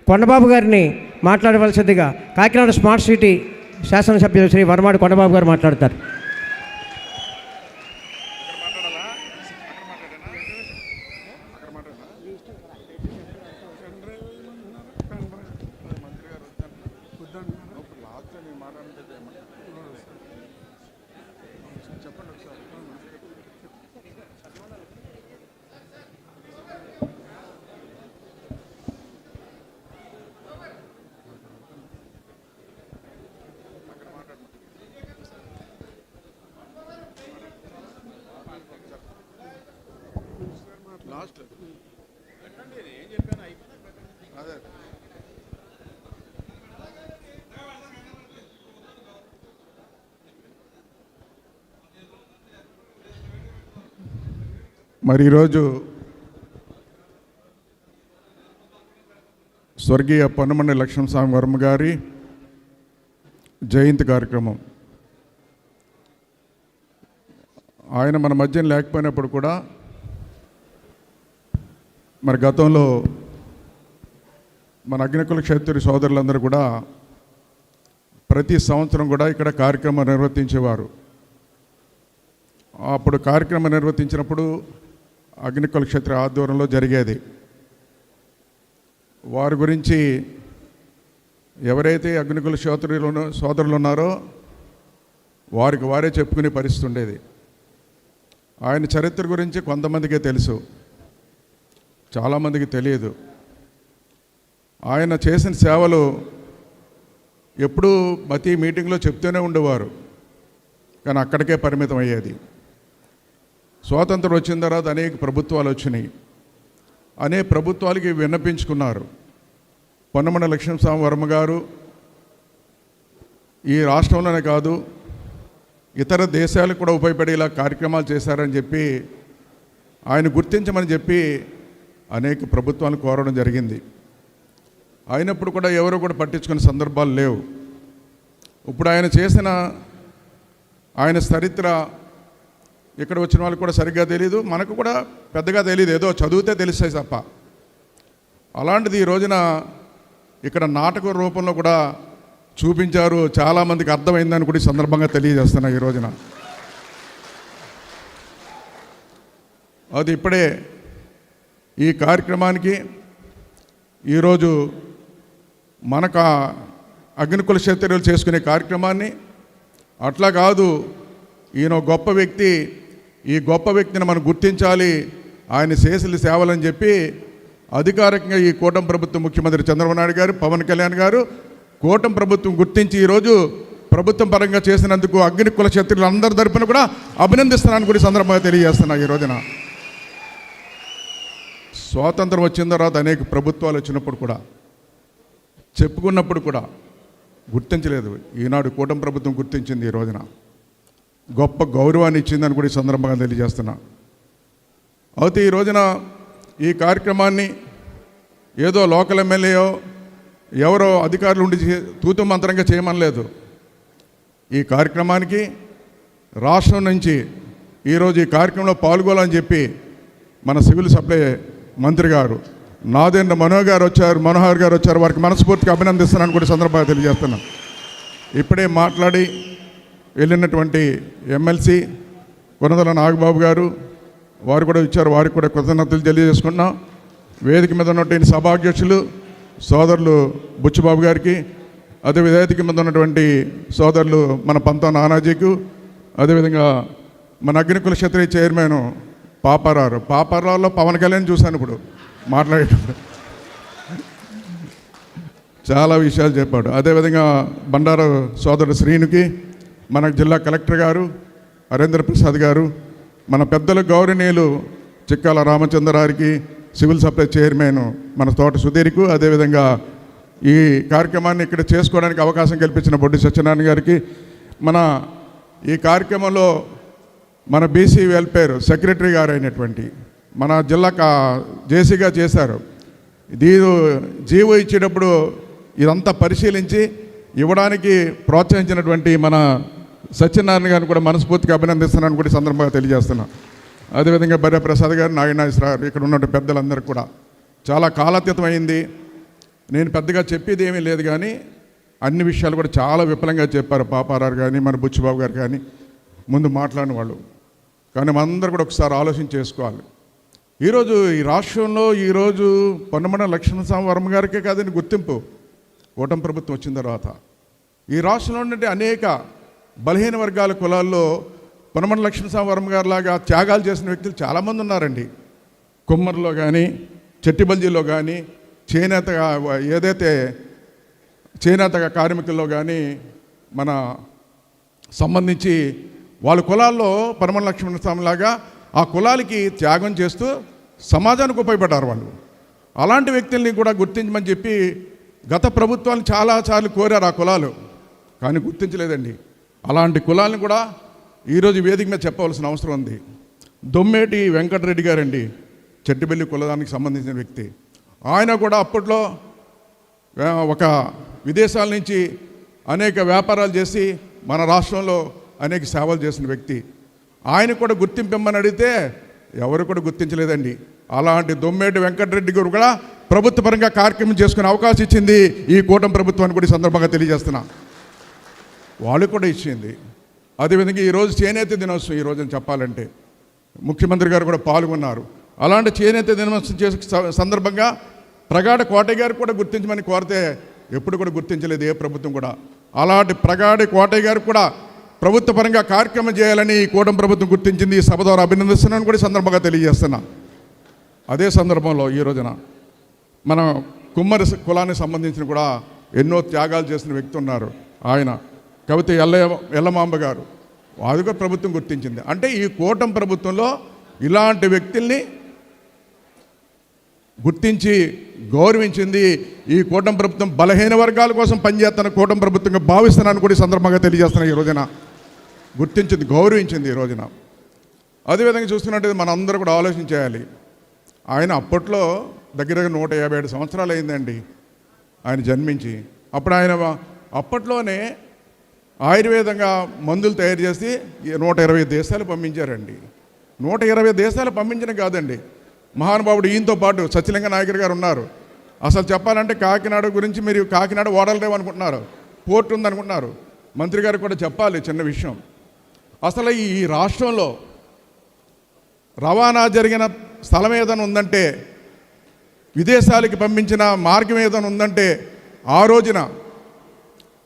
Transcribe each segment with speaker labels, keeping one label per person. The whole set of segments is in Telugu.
Speaker 1: కొండబాబు గారిని మాట్లాడవలసిందిగా కాకినాడ స్మార్ట్ సిటీ శాసనసభ్యులు శ్రీ వరమాడి కొండబాబు గారు మాట్లాడతారు.
Speaker 2: మరి ఈరోజు స్వర్గీయ పొన్నమండ్రి లక్ష్మణస్వామి వర్మ గారి జయంతి కార్యక్రమం. ఆయన మన మధ్యన లేకపోయినప్పుడు కూడా మరి గతంలో మన అగ్నికుల క్షత్రియ సోదరులందరూ కూడా ప్రతి సంవత్సరం కూడా ఇక్కడ కార్యక్రమం నిర్వర్తించేవారు. అప్పుడు కార్యక్రమం నిర్వర్తించినప్పుడు అగ్నికుల క్షత్రియ ఆధ్వర్యంలో జరిగేది. వారి గురించి ఎవరైతే అగ్నికుల సోదరులు ఉన్నారో వారికి వారే చెప్పుకునే పరిస్థితి ఉండేది. ఆయన చరిత్ర గురించి కొంతమందికే తెలుసు, చాలామందికి తెలియదు. ఆయన చేసిన సేవలు ఎప్పుడూ ప్రతి మీటింగ్లో చెప్తూనే ఉండేవారు, కానీ అక్కడికే పరిమితం అయ్యేది. స్వాతంత్రం వచ్చిన తర్వాత అనేక ప్రభుత్వాలు వచ్చినాయి, అనేక ప్రభుత్వాలకి విన్నపించుకున్నారు. పొన్నమండ్రి లక్ష్మణస్వామి వర్మ గారు ఈ రాష్ట్రంలోనే కాదు ఇతర దేశాలకు కూడా ఉపయోగపడేలా కార్యక్రమాలు చేశారని చెప్పి ఆయన గుర్తించమని చెప్పి అనేక ప్రభుత్వాలు కోరడం జరిగింది. అయినప్పుడు కూడా ఎవరు కూడా పట్టించుకునే సందర్భాలు లేవు. ఇప్పుడు ఆయన చేసిన ఆయన చరిత్ర ఇక్కడ వచ్చిన వాళ్ళకి కూడా సరిగ్గా తెలియదు, మనకు కూడా పెద్దగా తెలియదు, ఏదో చదివితే తెలుస్తాయి తప్ప. అలాంటిది ఈ రోజున ఇక్కడ నాటక రూపంలో కూడా చూపించారు. చాలామందికి అర్థమైందని కూడా ఈ సందర్భంగా తెలియజేస్తున్నా. ఈ రోజున అది ఇప్పుడే ఈ కార్యక్రమానికి ఈరోజు మనకు అగ్నికుల క్షత్రియులు చేసుకునే కార్యక్రమాన్ని అట్లా కాదు, ఈయన గొప్ప వ్యక్తి, ఈ గొప్ప వ్యక్తిని మనం గుర్తించాలి, ఆయన చేసిన సేవలని చెప్పి అధికారికంగా ఈ కూటమి ప్రభుత్వం ముఖ్యమంత్రి చంద్రబాబు నాయుడు గారు, పవన్ కళ్యాణ్ గారు కూటమి ప్రభుత్వం గుర్తించి ఈరోజు ప్రభుత్వం పరంగా చేసినందుకు అగ్నికుల క్షత్రియులు అందరి తరపున కూడా అభినందిస్తున్నాను కూడా సందర్భంగా తెలియజేస్తున్నా. ఈ రోజున స్వాతంత్రం వచ్చిన తర్వాత అనేక ప్రభుత్వాలు వచ్చినప్పుడు కూడా చెప్పుకున్నప్పుడు కూడా గుర్తించలేదు. ఈనాడు కూటమి ప్రభుత్వం గుర్తించింది. ఈ రోజున గొప్ప గౌరవాన్ని ఇచ్చిందని కూడా ఈ సందర్భంగా తెలియజేస్తున్నా. అయితే ఈ రోజున ఈ కార్యక్రమాన్ని ఏదో లోకల్ ఎమ్మెల్యేయో ఎవరో అధికారులు ఉండి తూతు మంత్రంగా చేయమనలేదు. ఈ కార్యక్రమానికి రాష్ట్రం నుంచి ఈరోజు ఈ కార్యక్రమంలో పాల్గొనాలని చెప్పి మన సివిల్ సప్లై మంత్రి గారు నాదెండ్ల మనోహర్ గారు వచ్చారు. వారికి మనస్ఫూర్తిగా అభినందిస్తున్నాను కూడా సందర్భంగా తెలియజేస్తున్నాను. ఇప్పుడే మాట్లాడి వెళ్ళినటువంటి ఎమ్మెల్సీ కొనదల నాగబాబు గారు వారు కూడా ఇచ్చారు, వారికి కూడా కృతజ్ఞతలు తెలియజేసుకుంటున్నాం. వేదిక మీద ఉన్నటువంటి సభాధ్యక్షులు సోదరులు బుచ్చిబాబు గారికి, అదే వేదిక మీద ఉన్నటువంటి సోదరులు మన పంతం నానాజీకు, అదేవిధంగా మన అగ్నికుల క్షత్రియ చైర్మన్ పాపారావులో పవన్ కళ్యాణ్ చూశాను ఇప్పుడు మాట్లాడేటప్పుడు, చాలా విషయాలు చెప్పాడు. అదేవిధంగా బండారు సోదరుడు శ్రీనుకి, మన జిల్లా కలెక్టర్ గారు హరేంద్ర ప్రసాద్ గారు, మన పెద్దల గౌరవనీయులు చిక్కాల రామచంద్రారికి, సివిల్ సప్లై చైర్మన్ మన తోట సుధీర్కు, అదేవిధంగా ఈ కార్యక్రమాన్ని ఇక్కడ చేసుకోవడానికి అవకాశం కల్పించిన బొడ్డి సత్యనారాయణ గారికి, మన ఈ కార్యక్రమంలో మన బీసీ వెల్ఫేర్ సెక్రటరీ గారు అయినటువంటి మన జిల్లా జేసీగా చేశారు. దీని జీవో ఇచ్చేటప్పుడు ఇదంతా పరిశీలించి ఇవ్వడానికి ప్రోత్సహించినటువంటి మన సత్యనారాయణ గారిని కూడా మనస్ఫూర్తిగా అభినందిస్తున్నాను కూడా సందర్భంగా తెలియజేస్తున్నాను. అదేవిధంగా బర్రె ప్రసాద్ గారు, నాగేశ్వర గారు, ఇక్కడ ఉన్నటువంటి పెద్దలందరూ కూడా చాలా కాలాతీతం అయింది. నేను పెద్దగా చెప్పేది ఏమీ లేదు, కానీ అన్ని విషయాలు కూడా చాలా విపులంగా చెప్పారు. పాపారావు కానీ మన బుచ్చిబాబు గారు కానీ ముందు మాట్లాడిన వాళ్ళు. కానీ మనందరూ కూడా ఒకసారి ఆలోచన చేసుకోవాలి. ఈరోజు ఈ రాష్ట్రంలో ఈరోజు పొన్నమన లక్ష్మణస్వామి వర్మ గారికే కాదని గుర్తింపు కూటమి ప్రభుత్వం వచ్చిన తర్వాత ఈ రాష్ట్రంలో ఉండే అనేక బలహీన వర్గాల కులాల్లో పొన్నమన లక్ష్మణస్వామి వర్మ గారు లాగా త్యాగాలు చేసిన వ్యక్తులు చాలామంది ఉన్నారండి. కుమ్మరిలో కానీ, చెట్టిబల్జీలో కానీ, చేనేతగా ఏదైతే చేనేతగా కార్మికుల్లో కానీ మన సంబంధించి వాళ్ళ కులాల్లో పొన్నమన లక్ష్మణస్వామి లాగా ఆ కులాలకి త్యాగం చేస్తూ సమాజానికి ఉపయోగపడ్డారు వాళ్ళు. అలాంటి వ్యక్తుల్ని కూడా గుర్తించమని చెప్పి గత ప్రభుత్వాన్ని చాలాసార్లు కోరారు ఆ కులాలు, కానీ గుర్తించలేదండి. అలాంటి కులాలను కూడా ఈరోజు వేదిక మీద చెప్పవలసిన అవసరం ఉంది. దొమ్మేటి వెంకటరెడ్డి గారండి, చెట్టిబెల్లి కులదానికి సంబంధించిన వ్యక్తి. ఆయన కూడా అప్పట్లో ఒక విదేశాల నుంచి అనేక వ్యాపారాలు చేసి మన రాష్ట్రంలో అనేక సేవలు చేసిన వ్యక్తి. ఆయన కూడా గుర్తింపమని అడిగితే ఎవరు కూడా గుర్తించలేదండి. అలాంటి దొమ్మేటి వెంకటరెడ్డి గారు కూడా ప్రభుత్వ పరంగా కార్యక్రమం చేసుకునే అవకాశం ఇచ్చింది ఈ కూటమి ప్రభుత్వాన్ని కూడా ఈ సందర్భంగా తెలియజేస్తున్నా. వాళ్ళు కూడా ఇచ్చింది. అదేవిధంగా ఈరోజు చేనేత దినోత్సవం ఈరోజు చెప్పాలంటే ముఖ్యమంత్రి గారు కూడా పాల్గొన్నారు. అలాంటి చేనేత దినోత్సవం చేసే సందర్భంగా ప్రగాఢ కోటయ్య గారు కూడా గుర్తించమని కోరితే ఎప్పుడు కూడా గుర్తించలేదు ఏ ప్రభుత్వం కూడా. అలాంటి ప్రగాఢ కోటయ్య గారు కూడా ప్రభుత్వ పరంగా కార్యక్రమం చేయాలని ఈ కూటమి ప్రభుత్వం గుర్తించింది. ఈ సభ ద్వారా అభినందిస్తున్నాను కూడా సందర్భంగా తెలియజేస్తున్నా. అదే సందర్భంలో ఈ రోజున మన కుమ్మరి కులానికి సంబంధించిన కూడా ఎన్నో త్యాగాలు చేసిన వ్యక్తి ఉన్నారు. ఆయన కవిత ఎల్లమాంబ గారు, అది కూడా ప్రభుత్వం గుర్తించింది. అంటే ఈ కూటమి ప్రభుత్వంలో ఇలాంటి వ్యక్తుల్ని గుర్తించి గౌరవించింది. ఈ కూటమి ప్రభుత్వం బలహీన వర్గాల కోసం పనిచేస్తున్న కూటమి ప్రభుత్వంగా భావిస్తున్నాను కూడా ఈ సందర్భంగా తెలియజేస్తున్నాను. ఈ రోజున గుర్తించింది, గౌరవించింది ఈ రోజున. అదేవిధంగా చూస్తున్నట్టు మన అందరూ కూడా ఆలోచన చేయాలి. ఆయన అప్పట్లో దగ్గర 157 సంవత్సరాలు అయిందండి ఆయన జన్మించి. అప్పుడు ఆయన అప్పట్లోనే ఆయుర్వేదంగా మందులు తయారు చేసి 120 దేశాలు పంపించారండి. 120 దేశాలు పంపించడం కాదండి, మహానుభావుడు ఈయనతో పాటు సత్యలింగ నాయకర్ గారు ఉన్నారు. అసలు చెప్పాలంటే కాకినాడ గురించి మీరు కాకినాడ ఓడలరేవు అనుకుంటున్నారు, పోర్ట్ ఉందనుకుంటున్నారు. మంత్రి గారు కూడా చెప్పాలి చిన్న విషయం. అసలు ఈ రాష్ట్రంలో రవాణా జరిగిన స్థలం ఏదైనా ఉందంటే, విదేశాలకి పంపించిన మార్గం ఏదైనా ఉందంటే ఆ రోజున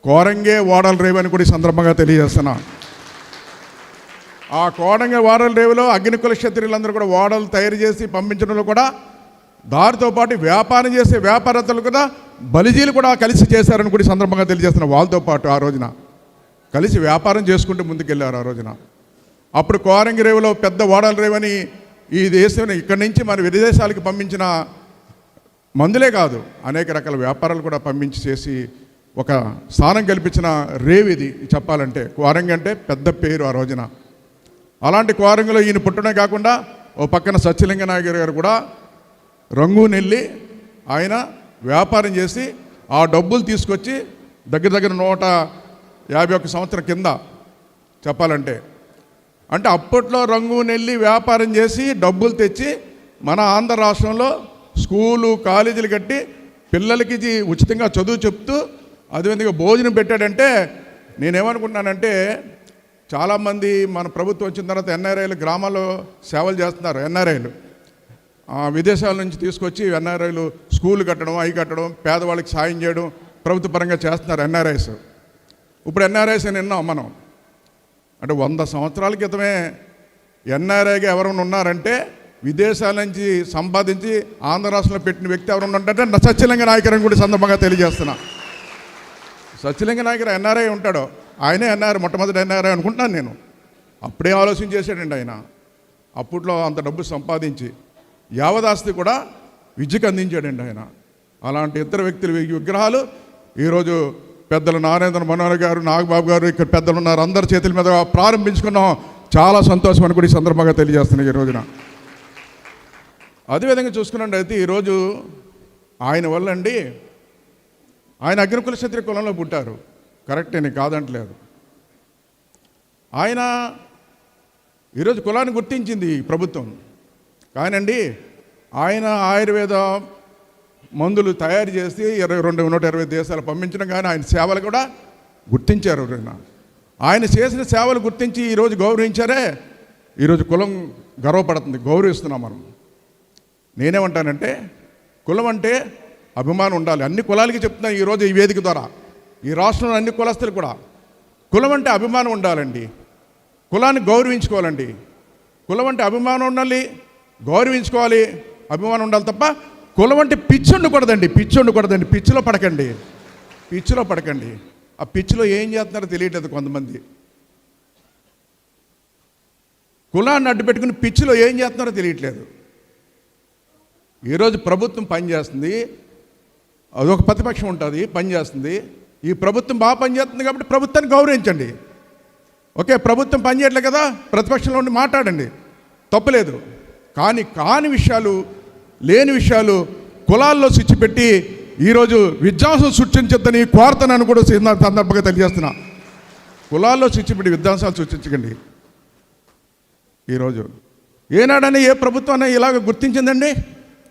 Speaker 2: కోరంగే ఓడల రేవు అని కూడా ఈ సందర్భంగా తెలియజేస్తున్నా. ఆ కోరంగే ఓడల రేవులో అగ్నికుల క్షత్రియులందరూ కూడా ఓడలు తయారు చేసి పంపించడంలో కూడా దారితో పాటు వ్యాపారం చేసే వ్యాపారస్తులు కూడా బలిజీలు కూడా కలిసి చేశారని కూడా ఈ సందర్భంగా తెలియజేస్తున్నా. వాళ్ళతో పాటు ఆ రోజున కలిసి వ్యాపారం చేసుకుంటూ ముందుకెళ్ళారు ఆ రోజున. అప్పుడు కోరంగి రేవులో పెద్ద ఓడల రేవని ఈ దేశం ఇక్కడి నుంచి మన విదేశాలకు పంపించిన మందులే కాదు, అనేక రకాల వ్యాపారాలు కూడా పంపించి చేసి ఒక స్థానం కల్పించిన రేవు ఇది. చెప్పాలంటే కోరంగి అంటే పెద్ద పేరు ఆ రోజున. అలాంటి కోరంగిలో ఈయన పుట్టడమే కాకుండా ఓ పక్కన సత్యలింగ నాయకర్ గారు కూడా రంగూన్ వెళ్ళి ఆయన వ్యాపారం చేసి ఆ డబ్బులు తీసుకొచ్చి దగ్గర 151 సంవత్సరం కింద చెప్పాలంటే, అంటే అప్పట్లో రంగూన్ వెళ్ళి వ్యాపారం చేసి డబ్బులు తెచ్చి మన ఆంధ్ర రాష్ట్రంలో స్కూలు కాలేజీలు కట్టి పిల్లలకి ఉచితంగా చదువు చెప్తూ అదేవిధంగా భోజనం పెట్టాడంటే నేనేమనుకుంటున్నానంటే చాలామంది మన ప్రభుత్వం వచ్చిన తర్వాత ఎన్ఆర్ఐలు గ్రామాల్లో సేవలు చేస్తున్నారు. ఎన్ఆర్ఐలు విదేశాల నుంచి తీసుకొచ్చి ఎన్ఆర్ఐలు స్కూళ్ళు కట్టడం, అవి కట్టడం, పేదవాళ్ళకి సాయం చేయడం ప్రభుత్వ పరంగా చేస్తున్నారు ఎన్ఆర్ఐస్. ఇప్పుడు ఎన్ఆర్ఐస్ అని విన్నాం మనం. అంటే 100 సంవత్సరాల క్రితమే ఎన్ఆర్ఐగా ఎవరైనా ఉన్నారంటే విదేశాల నుంచి సంపాదించి ఆంధ్ర రాష్ట్రంలో పెట్టిన వ్యక్తి ఎవరైనా ఉంటారంటే సత్యలింగ నాయకర్ అని కూడా సందర్భంగా తెలియజేస్తున్నా. సత్యలింగ నాయకర్ ఎన్ఆర్ఐ ఉంటాడో, ఆయనే ఎన్ఆర్ఐ, మొట్టమొదటి ఎన్ఆర్ఐ అనుకుంటున్నాను నేను. అప్పుడే ఆలోచన చేశాడండి ఆయన. అప్పట్లో అంత డబ్బు సంపాదించి యావదాస్తి కూడా విద్యకు అందించాడండి ఆయన. అలాంటి ఇద్దరు వ్యక్తులు విగ్రహాలు ఈరోజు పెద్దలు నారేంద్ర మనోహర్ గారు, నాగబాబు గారు, ఇక్కడ పెద్దలు ఉన్నారు, అందరి చేతుల మీద ప్రారంభించుకున్నాం. చాలా సంతోషం అని కూడా ఈ సందర్భంగా తెలియజేస్తున్నాయి ఈ రోజున. అదేవిధంగా చూసుకున్నట్టయితే ఈరోజు ఆయన వల్ల అండి, ఆయన అగ్నికుల క్షత్రియ కులంలో పుట్టారు, కరెక్టే, నేను కాదంటలేదు. ఆయన ఈరోజు కులాన్ని గుర్తించింది ప్రభుత్వం. కానండి ఆయన ఆయుర్వేద మందులు తయారు చేసి 120 దేశాలు పంపించడం కానీ ఆయన సేవలు కూడా గుర్తించారు. ఆయన చేసిన సేవలు గుర్తించి ఈరోజు గౌరవించారే. ఈరోజు కులం గర్వపడుతుంది, గౌరవిస్తున్నాం మనం. నేనేమంటానంటే కులం అంటే అభిమానం ఉండాలి. అన్ని కులాలకి చెప్తున్నాను ఈరోజు ఈ వేదిక ద్వారా, ఈ రాష్ట్రంలో అన్ని కులస్తులు కూడా కులం అంటే అభిమానం ఉండాలండి. కులాన్ని గౌరవించుకోవాలండి. కులం అంటే అభిమానం ఉండాలి, గౌరవించుకోవాలి, అభిమానం ఉండాలి తప్ప కులం అంటే పిచ్చి ఉండకూడదండి. పిచ్చిలో పడకండి. ఆ పిచ్చిలో ఏం చేస్తున్నారో తెలియట్లేదు కొంతమంది. కులాన్ని అడ్డు పెట్టుకుని పిచ్చిలో ఏం చేస్తున్నారో తెలియట్లేదు. ఈరోజు ప్రభుత్వం పనిచేస్తుంది, అదొక ప్రతిపక్షం ఉంటుంది పనిచేస్తుంది. ఈ ప్రభుత్వం బాగా పనిచేస్తుంది కాబట్టి ప్రభుత్వాన్ని గౌరవించండి. ఓకే, ప్రభుత్వం పనిచేయట్లేదు కదా, ప్రతిపక్షంలో ఉండి మాట్లాడండి, తప్పులేదు. కాని విషయాలు, లేని విషయాలు కులాల్లో స్విచ్ పెట్టి ఈరోజు విధ్వంసం సృష్టించొద్దని కోరతనని కూడా సందర్భంగా తెలియజేస్తున్నా. కులాల్లో స్విచ్ పెట్టి విధ్వంసాలు సృష్టించకండి. ఈరోజు ఏనాడని ఏ ప్రభుత్వాన్ని ఇలాగ గుర్తించిందండి?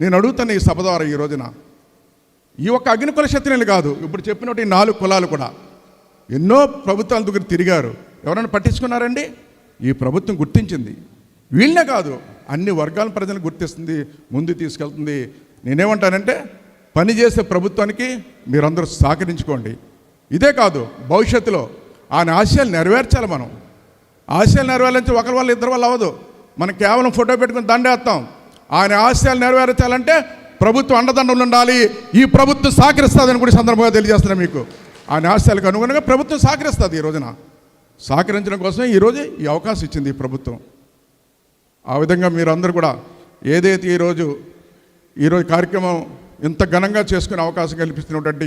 Speaker 2: నేను అడుగుతాను ఈ సభ ద్వారా ఈ రోజున. ఈ ఒక్క అగ్నికుల క్షత్రియులు కాదు, ఇప్పుడు చెప్పినట్టు ఈ 4 కులాలు కూడా ఎన్నో ప్రభుత్వాల దగ్గర తిరిగారు. ఎవరైనా పట్టించుకున్నారండి? ఈ ప్రభుత్వం గుర్తించింది. వీళ్ళనే కాదు, అన్ని వర్గాల ప్రజలను గుర్తిస్తుంది, ముందు తీసుకెళ్తుంది. నేనేమంటానంటే పనిచేసే ప్రభుత్వానికి మీరందరూ సహకరించుకోండి. ఇదే కాదు, భవిష్యత్తులో ఆయన ఆశయాలు నెరవేర్చాలి. మనం ఆశయాలు నెరవేర్చి ఒకరి వల్ల ఇద్దరు వల్ల అవ్వదు. మనం కేవలం ఫోటో పెట్టుకుని దండేస్తాం. ఆయన ఆశయాలు నెరవేర్చాలంటే ప్రభుత్వం అండదండలు ఉండాలి. ఈ ప్రభుత్వం సహకరిస్తుందని కూడా సందర్భంగా తెలియజేస్తున్నాను మీకు. ఆయన ఆశయాలకు అనుగుణంగా ప్రభుత్వం సహకరిస్తుంది. ఈ రోజున సహకరించడం కోసమే ఈరోజు ఈ అవకాశం ఇచ్చింది ఈ ప్రభుత్వం. ఆ విధంగా మీరందరూ కూడా ఏదైతే ఈరోజు కార్యక్రమం ఇంత ఘనంగా చేసుకునే అవకాశం కల్పిస్తున్నటువంటి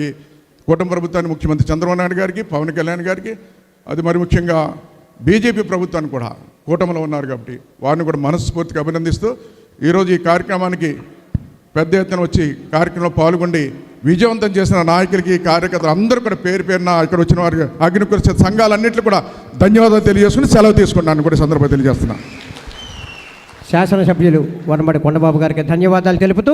Speaker 2: కూటమి ప్రభుత్వాన్ని, ముఖ్యమంత్రి చంద్రబాబు నాయుడు గారికి, పవన్ కళ్యాణ్ గారికి, అది మరి ముఖ్యంగా బీజేపీ ప్రభుత్వాన్ని కూడా కూటమిలో ఉన్నారు కాబట్టి వారిని కూడా మనస్ఫూర్తిగా అభినందిస్తూ ఈరోజు ఈ కార్యక్రమానికి పెద్ద ఎత్తున వచ్చి కార్యక్రమంలో పాల్గొండి విజయవంతం చేసిన నాయకులకి, కార్యకర్తలు అందరూ కూడా పేరున ఇక్కడ వచ్చిన వారికి, అగ్నికుల సంఘాలన్నింటిలో కూడా ధన్యవాదాలు తెలియజేసుకుని సెలవు తీసుకున్నాను కూడా సందర్భంగా తెలియజేస్తున్నా.
Speaker 1: శాసనసభ్యులు వనమడి కొండబాబు గారికి ధన్యవాదాలు తెలుపుతూ